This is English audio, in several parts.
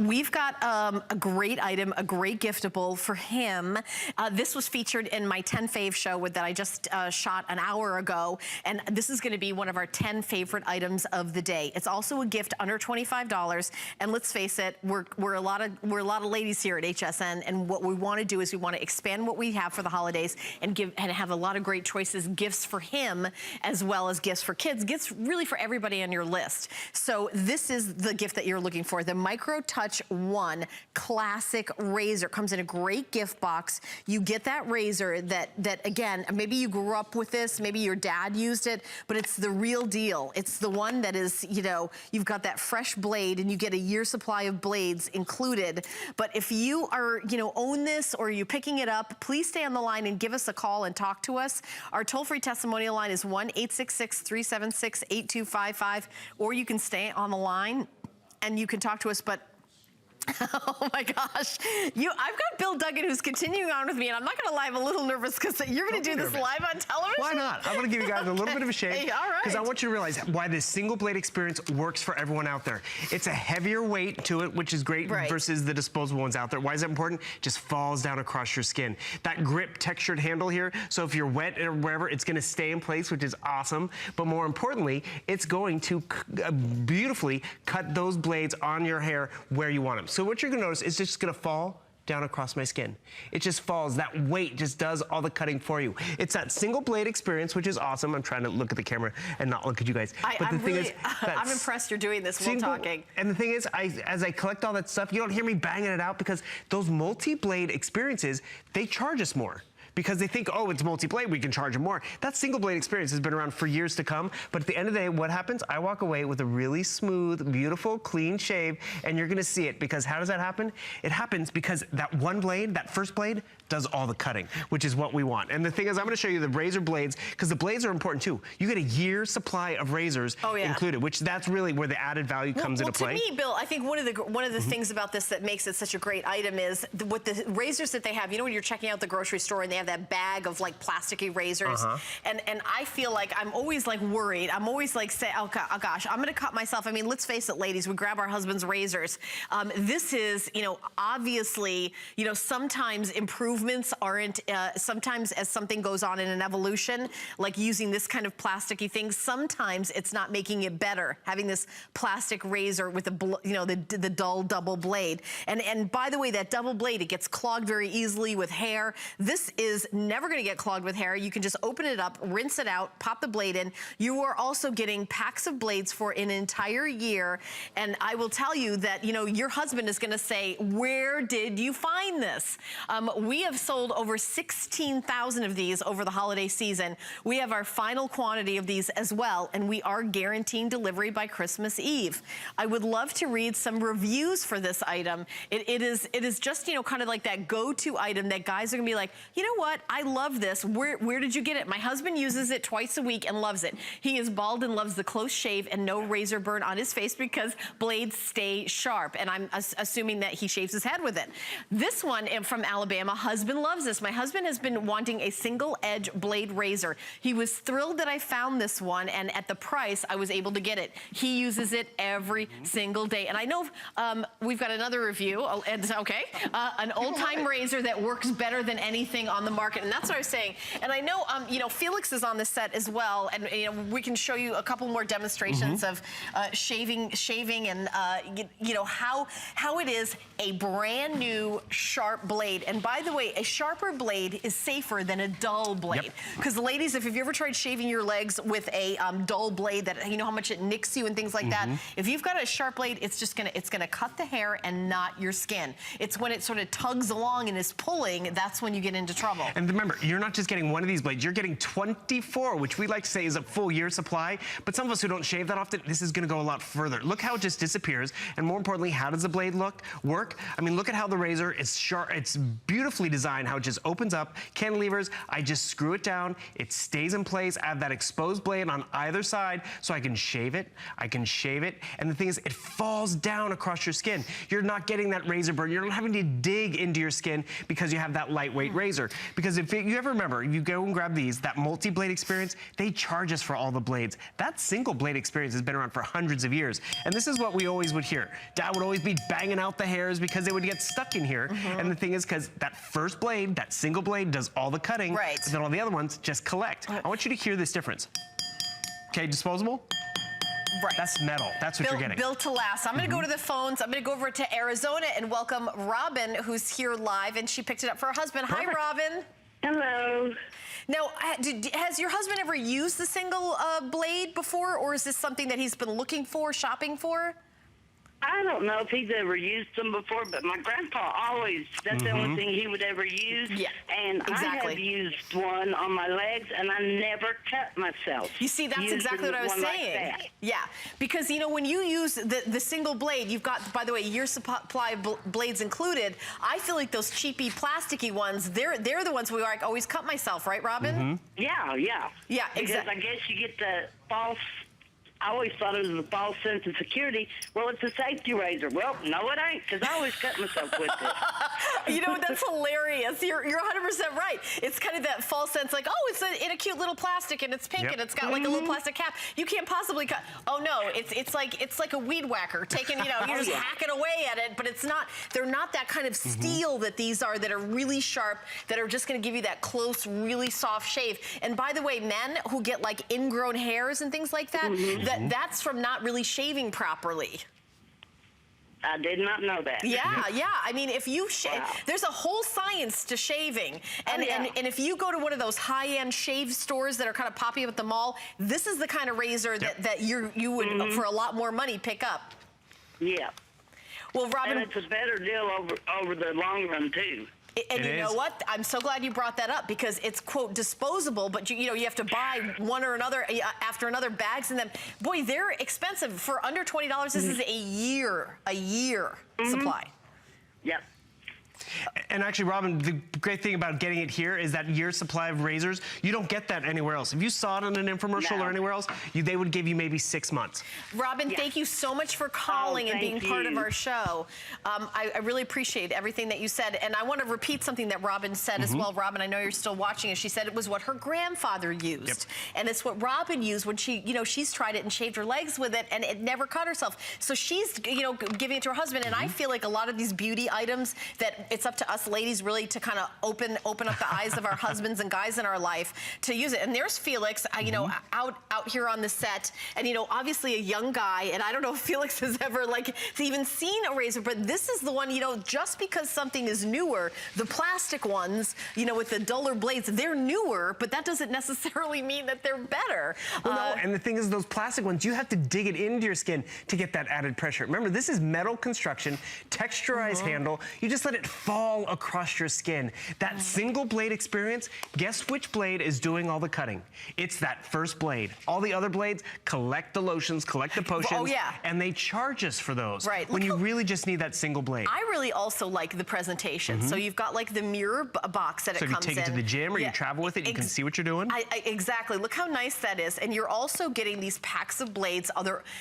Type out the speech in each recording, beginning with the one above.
we've got a great item, a great giftable for him. This was featured in my 10 fave show that I just shot an hour ago, and this is gonna be one of our 10 favorite items of the day. It's also a gift under $25, and let's face it, we're a lot of ladies here at HSN, and what we wanna do is we wanna expand what we have for the holidays and have a lot of great choices, gifts for him, as well as gifts for kids, gifts really for everybody on your list. So this is the gift that you're looking for, the Micro Touch 1 Classic Razor. Comes in a great gift box. You get that razor that again, maybe you grew up with this, maybe your dad used it, but it's the real deal. It's the one that is, you know, you've got that fresh blade and you get a year's supply of blades included. But if you are, you know, own this or you're picking it up, please stay on the line and give us a call and talk to us. Our toll-free testimonial line is 1-866-376-8255, or you can stay on the line and you can talk to us. But oh my gosh, I've got Bill Duggan who's continuing on with me, and I'm not gonna lie, I'm a little nervous because you're gonna do this live on television. Why not? I'm gonna give you guys a little bit of a shake. Hey, all right. Because I want you to realize why this single blade experience works for everyone out there. It's a heavier weight to it, which is great versus the disposable ones out there. Why is that important? It just falls down across your skin. That grip textured handle here, so if you're wet or wherever, it's gonna stay in place, which is awesome. But more importantly, it's going to beautifully cut those blades on your hair where you want them. So what you're gonna notice is it's just gonna fall down across my skin. It just falls. That weight just does all the cutting for you. It's that single blade experience, which is awesome. I'm trying to look at the camera and not look at you guys. I'm impressed you're doing this while talking. And the thing is, as I collect all that stuff, you don't hear me banging it out because those multi-blade experiences, they charge us more. Because they think, oh, it's multi-blade, we can charge them more. That single blade experience has been around for years to come, but at the end of the day, what happens? I walk away with a really smooth, beautiful, clean shave, and you're gonna see it, because how does that happen? It happens because that one blade, that first blade, does all the cutting, which is what we want. And the thing is, I'm gonna show you the razor blades, because the blades are important too. You get a year's supply of razors included, which that's really where the added value comes into play. To me, Bill, I think one of the things about this that makes it such a great item is with the razors that they have. You know, when you're checking out the grocery store and they have that bag of like plasticky razors, and I feel like I'm always like worried. I'm always like, oh gosh, I'm gonna cut myself. I mean, let's face it, ladies, we grab our husband's razors. This is, you know, obviously, you know, sometimes improvements aren't, sometimes as something goes on in an evolution, like using this kind of plasticky thing, sometimes it's not making it better, having this plastic razor with the, you know, the dull double blade. And by the way, that double blade, it gets clogged very easily with hair. This is never gonna get clogged with hair. You can just open it up, rinse it out, pop the blade in. You are also getting packs of blades for an entire year. And I will tell you that, you know, your husband is gonna say, where did you find this? We have sold over 16,000 of these over the holiday season. We have our final quantity of these as well, and we are guaranteeing delivery by Christmas Eve. I would love to read some reviews for this item. It is just, you know, kind of like that go-to item that guys are gonna be like, you know what, I love this. Where did you get it? My husband uses it twice a week and loves it. He is bald and loves the close shave and no razor burn on his face because blades stay sharp. And I'm assuming that he shaves his head with it. This one from Alabama, husband loves this. My husband has been wanting a single edge blade razor. He was thrilled that I found this one, and at the price, I was able to get it. He uses it every single day. And I know we've got another review, an old-time razor that works better than anything on the market, and that's what I was saying. And I know, you know, Felix is on the set as well, and you know, we can show you a couple more demonstrations of shaving, and you know how it is a brand new sharp blade. And by the way, a sharper blade is safer than a dull blade. Because ladies, if you've ever tried shaving your legs with a dull blade, that you know how much it nicks you and things like that. If you've got a sharp blade, it's just gonna cut the hair and not your skin. It's when it sort of tugs along and is pulling, that's when you get into trouble. And remember, you're not just getting one of these blades, you're getting 24, which we like to say is a full year supply. But some of us who don't shave that often, this is gonna go a lot further. Look how it just disappears. And more importantly, how does the blade work? I mean, look at how the razor is sharp. It's beautifully designed, how it just opens up, cantilevers. I just screw it down. It stays in place. I have that exposed blade on either side, so I can shave it. And the thing is, it falls down across your skin. You're not getting that razor burn. You're not having to dig into your skin because you have that lightweight razor. Because if you ever remember, you go and grab these, that multi-blade experience, they charge us for all the blades. That single blade experience has been around for hundreds of years. And this is what we always would hear. Dad would always be banging out the hairs because they would get stuck in here. And the thing is, because that first blade, that single blade does all the cutting, right. and then all the other ones just collect. I want you to hear this difference. Okay, disposable? Right. That's metal. That's what you're getting. Built to last. I'm going to go to the phones. I'm going to go over to Arizona and welcome Robin, who's here live, and she picked it up for her husband. Perfect. Hi, Robin. Hello. Now, has your husband ever used the single blade before, or is this something that he's been looking for, shopping for? I don't know if he's ever used them before, but my grandpa always, that's the only thing he would ever use. Yeah, and exactly. I have used one on my legs, and I never cut myself. You see, that's exactly what I was saying. Like yeah, because, you know, when you use the single blade, you've got, by the way, year supply blades included. I feel like those cheapy, plasticky ones, they're the ones where I always cut myself, right, Robin? Yeah, yeah. Yeah, exactly. Because I guess you get the false... I always thought it was a false sense of security. Well, it's a safety razor. Well, no, it ain't, because I always cut myself with it. You know, that's hilarious. You're 100% right. It's kind of that false sense, like, oh, it's in a cute little plastic, and it's pink, and it's got like a little plastic cap. You can't possibly cut. Oh no, it's like a weed whacker taking, you know, you're just hacking away at it, but it's not. They're not that kind of steel that these are, that are really sharp, that are just going to give you that close, really soft shave. And by the way, men who get like ingrown hairs and things like that. That's from not really shaving properly. I did not know that. Yeah, yeah. I mean, if you there's a whole science to shaving, and if you go to one of those high-end shave stores that are kind of popping up at the mall, this is the kind of razor that you would for a lot more money pick up. Yeah. Well, Robin, and it's a better deal over the long run too. And you know what? I'm so glad you brought that up, because it's, quote, disposable, but you know, you have to buy one or another after another, bags in them. Boy, they're expensive. For under $20, this is a year supply. Yep. And actually, Robin, the great thing about getting it here is that year's supply of razors, you don't get that anywhere else. If you saw it on an infomercial or anywhere else, they would give you maybe 6 months. Robin, thank you so much for calling and being part of our show. I really appreciate everything that you said. And I want to repeat something that Robin said as well. Robin, I know you're still watching, and she said it was what her grandfather used. And it's what Robin used when she, you know, she's tried it and shaved her legs with it, and it never cut herself. So she's, you know, giving it to her husband. And I feel like a lot of these beauty items, that it's up to us ladies really to kind of open up the eyes of our husbands and guys in our life to use it. And there's Felix, you know, out here on the set, and, you know, obviously a young guy, and I don't know if Felix has ever like even seen a razor, but this is the one, you know, just because something is newer, the plastic ones, you know, with the duller blades, they're newer, but that doesn't necessarily mean that they're better. Well, no, and the thing is, those plastic ones, you have to dig it into your skin to get that added pressure. Remember, this is metal construction, texturized handle. You just let it fall across your skin. That single blade experience, guess which blade is doing all the cutting? It's that first blade. All the other blades collect the lotions, collect the potions, and they charge us for those. Right. When you really just need that single blade. I really also like the presentation. So you've got like the mirror box that it comes in. So if you take it to the gym or you travel with it, you can see what you're doing. Exactly. Look how nice that is. And you're also getting these packs of blades.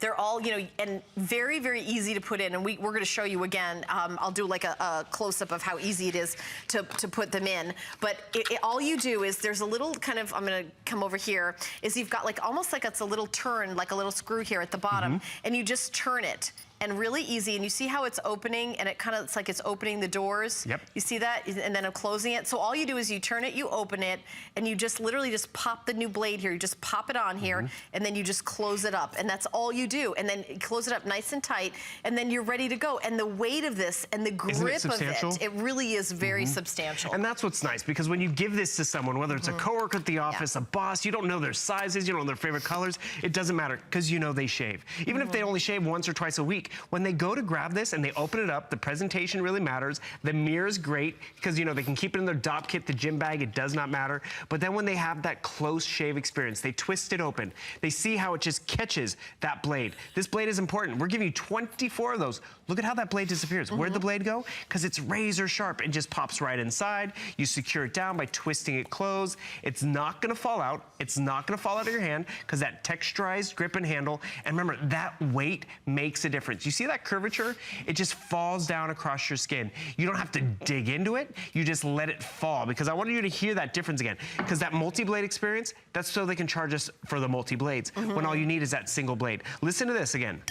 They're all, you know, and very, very easy to put in. And we're going to show you again. I'll do like a close-up of how easy it is to put them in. But all you do is, there's a little kind of, I'm going to come over here, is you've got like almost like it's a little turn, like a little screw here at the bottom, and you just turn it. And really easy, and you see how it's opening, and it's like it's opening the doors. You see that? And then I'm closing it. So all you do is you turn it, you open it, and you just literally just pop the new blade here. You just pop it on here, and then you just close it up. And that's all you do. And then close it up nice and tight, and then you're ready to go. And the weight of this and the grip of it, it really is very substantial. And that's what's nice, because when you give this to someone, whether it's a coworker at the office, a boss, you don't know their sizes, you don't know their favorite colors, it doesn't matter, because you know they shave. Even if they only shave once or twice a week, when they go to grab this and they open it up, the presentation really matters. The mirror's great, because, you know, they can keep it in their dop kit, the gym bag, it does not matter. But then when they have that close shave experience, they twist it open. They see how it just catches that blade. This blade is important. We're giving you 24 of those. Look at how that blade disappears. Where'd the blade go? Because it's razor sharp. It just pops right inside. You secure it down by twisting it closed. It's not gonna fall out. It's not gonna fall out of your hand, because that texturized grip and handle. And remember, that weight makes a difference. difference. You see that curvature? It just falls down across your skin. You don't have to dig into it. You just let it fall, because I want you to hear that difference again. Because that multi-blade experience, that's so they can charge us for the multi-blades, when all you need is that single blade. Listen to this again.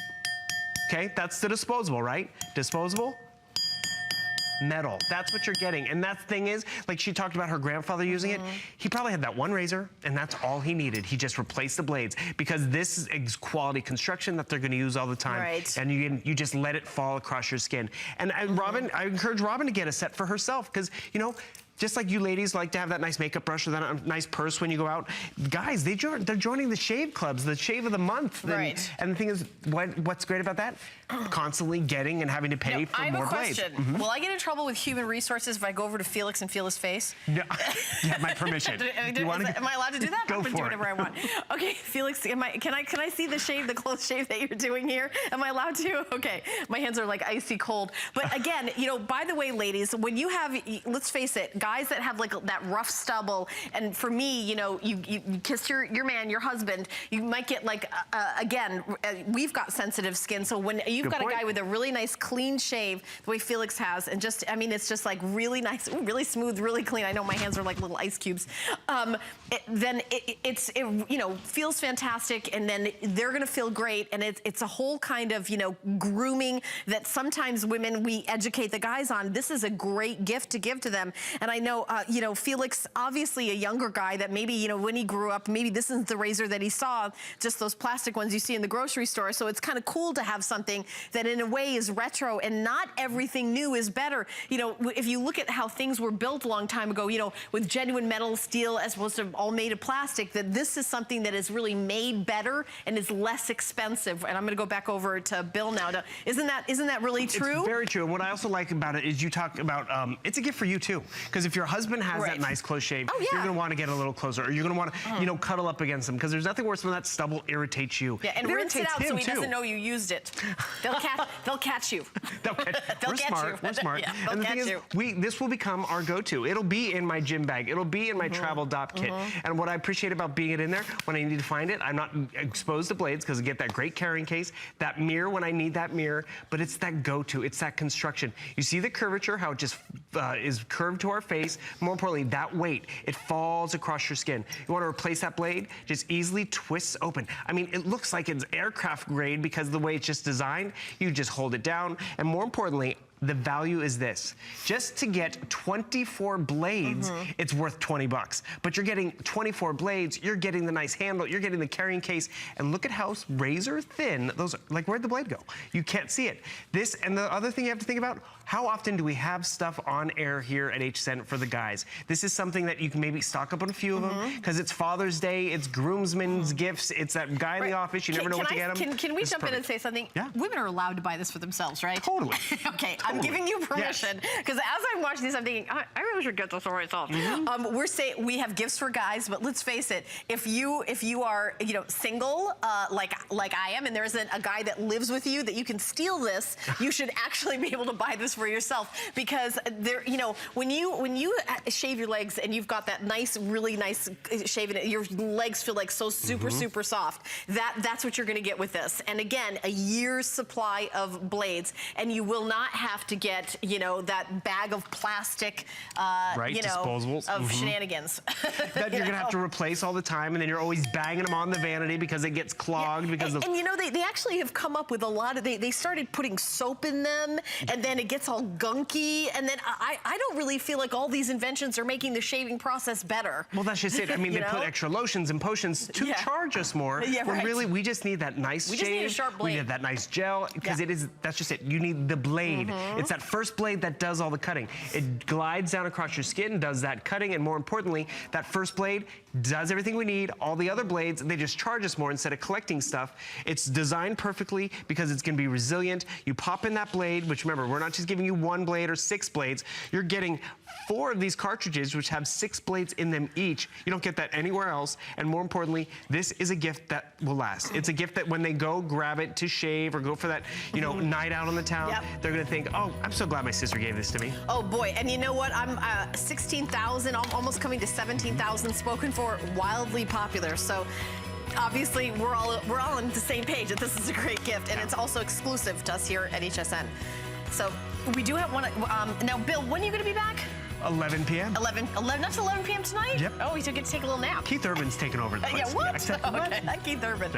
Okay, that's the disposable, right? Disposable. Metal. That's what you're getting. And that thing is, like she talked about her grandfather using it, he probably had that one razor and that's all he needed. He just replaced the blades, because this is quality construction that they're going to use all the time. Right. And you just let it fall across your skin. And Robin, I encourage Robin to get a set for herself, because, you know, just like you ladies like to have that nice makeup brush or that nice purse when you go out, guys, they're joining the shave clubs, the shave of the month. Right. And the thing is, what's great about that? Constantly getting and having to pay for more blades. I have a question. Will I get in trouble with human resources if I go over to Felix and feel his face? No, you have my permission. Am I allowed to do that? Go I'm for do it. whatever I want. Okay, Felix, can I see the shave, the close shave that you're doing here? Am I allowed to? Okay, my hands are like icy cold. But again, you know, by the way, ladies, when you have, let's face it, guys that have like that rough stubble, and for me, you know, you kiss your man, your husband, you might get like, again, we've got sensitive skin, so when you've got a guy with a really nice clean shave, the way Felix has, and just, I mean, it's just like really nice, really smooth, really clean. I know my hands are like little ice cubes. Then it you know, feels fantastic, and then they're gonna feel great, and it's a whole kind of, you know, grooming that sometimes women, we educate the guys on. This is a great gift to give to them. And I know, you know, Felix, obviously a younger guy that maybe, you know, when he grew up, maybe this isn't the razor that he saw, just those plastic ones you see in the grocery store. So it's kind of cool to have something that in a way is retro, and not everything new is better. You know, if you look at how things were built a long time ago, you know, with genuine metal, steel, as opposed to all made of plastic, that this is something that is really made better and is less expensive. And I'm gonna go back over to Bill now. Isn't that really true? It's very true. And what I also like about it is you talk about, it's a gift for you too. Because if your husband has that nice close shave, you're gonna wanna get a little closer, or you're gonna wanna, you know, cuddle up against him, because there's nothing worse when that stubble irritates you. Yeah, and rinse it out so he doesn't know you used it. They'll catch you. We're smart. We're smart. Yeah, and the thing is, this will become our go-to. It'll be in my gym bag. It'll be in my travel dop kit. And what I appreciate about being in there, when I need to find it, I'm not exposed to blades, because I get that great carrying case, that mirror when I need that mirror, but it's that go-to. It's that construction. You see the curvature, how it just is curved to our face. More importantly, that weight, it falls across your skin. You want to replace that blade, just easily twists open. I mean, it looks like it's aircraft grade because of the way it's just designed. You just hold it down, and more importantly, the value is this. Just to get 24 blades, it's worth 20 bucks. But you're getting 24 blades, you're getting the nice handle, you're getting the carrying case, and look at how razor thin those are. Like, where'd the blade go? You can't see it. This, and the other thing you have to think about, how often do we have stuff on air here at HSN for the guys? This is something that you can maybe stock up on a few of them, because it's Father's Day, it's groomsmen's gifts, it's that guy in the office, you never know what to get him. Can we jump in and say something? Yeah. Women are allowed to buy this for themselves, right? Totally. Okay, I'm giving you permission, because as I'm watching this, I'm thinking, I really should get this for myself. We're saying we have gifts for guys, but let's face it, if you are, you know, single, like I am, and there isn't a guy that lives with you that you can steal this, you should actually be able to buy this for yourself, because there, you know, when you shave your legs and you've got that nice, really nice shaving, your legs feel like so super soft. That's what you're going to get with this. And again, a year's supply of blades, and you will not have to get, you know, that bag of plastic, you know, disposables of shenanigans that you're gonna have to replace all the time, and then you're always banging them on the vanity because it gets clogged because of. And you know, they actually have come up with a lot of. They started putting soap in them, and then it gets all gunky, and then I don't really feel like all these inventions are making the shaving process better. Well, that's just it. I mean, they put extra lotions and potions to charge us more. Yeah, when really we just need that nice shave. We just need a sharp blade. We need that nice gel, because it is. That's just it. You need the blade. It's that first blade that does all the cutting. It glides down across your skin, does that cutting, and more importantly, that first blade does everything we need. All the other blades, they just charge us more instead of collecting stuff. It's designed perfectly because it's gonna be resilient. You pop in that blade, which remember, we're not just giving you one blade or 6 blades. You're getting 4 of these cartridges, which have 6 blades in them each. You don't get that anywhere else. And more importantly, this is a gift that will last. It's a gift that when they go grab it to shave or go for that, you know, night out on the town, they're gonna think, oh, I'm so glad my sister gave this to me. Oh boy, and you know what? I'm 16,000, almost coming to 17,000 spoken for, wildly popular. So obviously, we're all on the same page that this is a great gift, and it's also exclusive to us here at HSN. So we do have one. Now, Bill, when are you going to be back? 11 p.m. 11, not 11 p.m. tonight? Yep. Oh, we should get to take a little nap. Keith Urban's taking over the place. Yeah, what? Okay, Keith Urban.